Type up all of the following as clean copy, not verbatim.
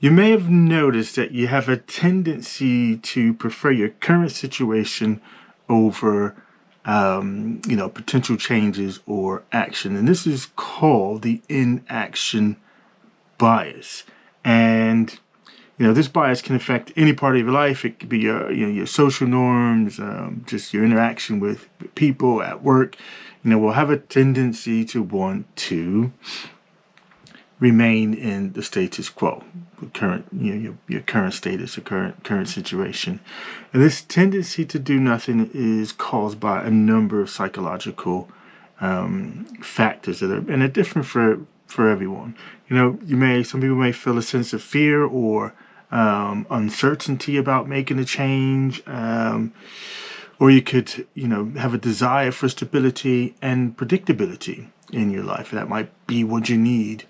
You may have noticed that you have a tendency to prefer your current situation over, potential changes or action. And this is called the inaction bias. And this bias can affect any part of your life. It could be your social norms, just your interaction with people at work. We'll have a tendency to want to remain in the status quo, current, your current status, or current situation. And this tendency to do nothing is caused by a number of psychological factors that are different for everyone. Some people may feel a sense of fear or uncertainty about making a change, or you could, have a desire for stability and predictability in your life. That might be what you need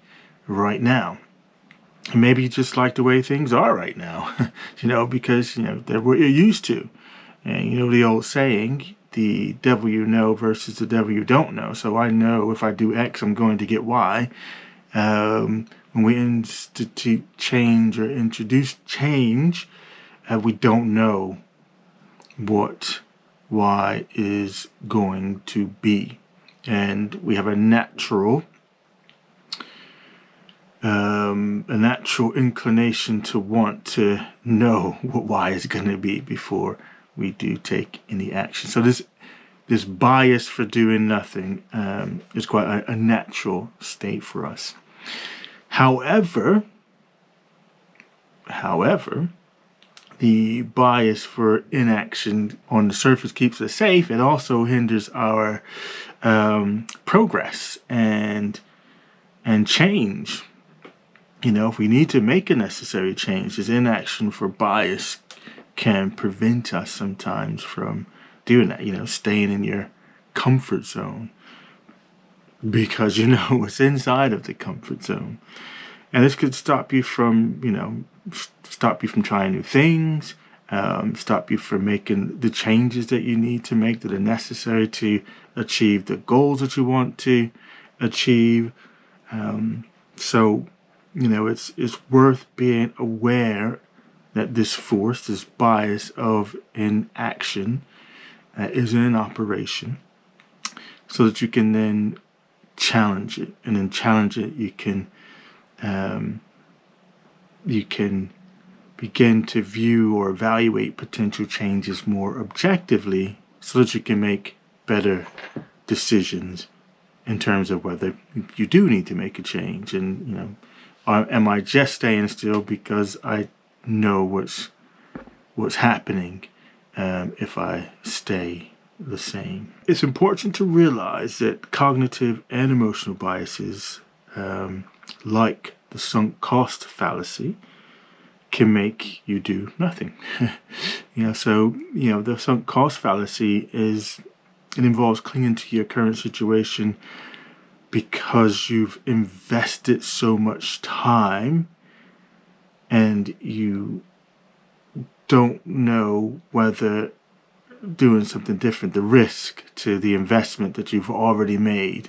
right now. And maybe you just like the way things are right now, because, they're what you're used to. And the old saying, the devil you know versus the devil you don't know. So I know if I do X, I'm going to get Y. When we institute change or introduce change, we don't know what Y is going to be. And we have a natural inclination to want to know what Y is going to be before we do take any action. So this bias for doing nothing is quite a natural state for us. However, the bias for inaction on the surface keeps us safe. It also hinders our progress and change. If we need to make a necessary change, this inaction for bias can prevent us sometimes from doing that, staying in your comfort zone, because what's inside of the comfort zone. And this could stop you from trying new things, stop you from making the changes that you need to make that are necessary to achieve the goals that you want to achieve. So it's worth being aware that this force, this bias of inaction, is in operation, so that you can then challenge it, and in challenge it, you can begin to view or evaluate potential changes more objectively, so that you can make better decisions in terms of whether you do need to make a change. And am I just staying still because I know what's happening if I stay the same? It's important to realize that cognitive and emotional biases, like the sunk cost fallacy, can make you do nothing. The sunk cost fallacy involves clinging to your current situation because you've invested so much time and you don't know whether doing something different, the risk to the investment that you've already made,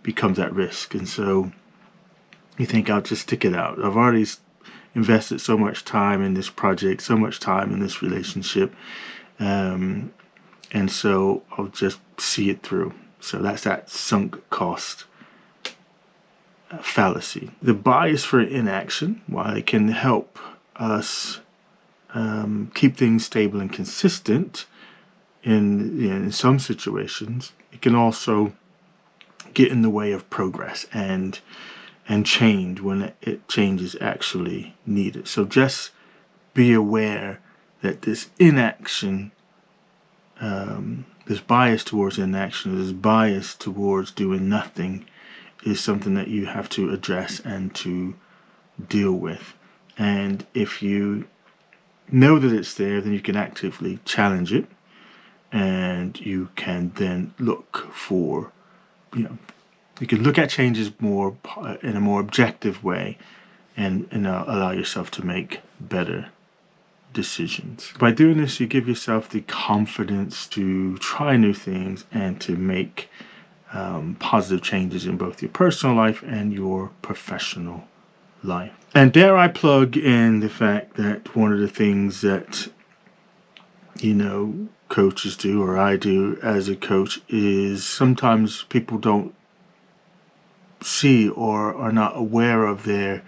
becomes at risk. And so you think, I'll just stick it out. I've already invested so much time in this project, so much time in this relationship, and so I'll just see it through. So that's that sunk cost fallacy. The bias for inaction, while it can help us keep things stable and consistent in some situations, it can also get in the way of progress and change when change is actually needed. So just be aware that this inaction, this bias towards inaction, this bias towards doing nothing, is something that you have to address and to deal with. And if you know that it's there, then you can actively challenge it, and you can then look for, you can look at changes more in a more objective way, and allow yourself to make better decisions. By doing this, you give yourself the confidence to try new things and to make positive changes in both your personal life and your professional life. And there I plug in the fact that one of the things that, coaches do, or I do as a coach, is sometimes people don't see or are not aware of their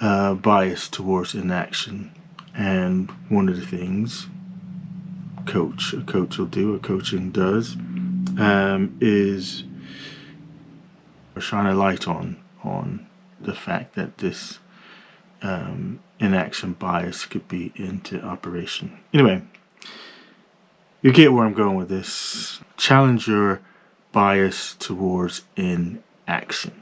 bias towards inaction. And one of the things a coach will do, or coaching does, is shine a light on the fact that this inaction bias could be into operation. Anyway, you get where I'm going with this. Challenge your bias towards inaction.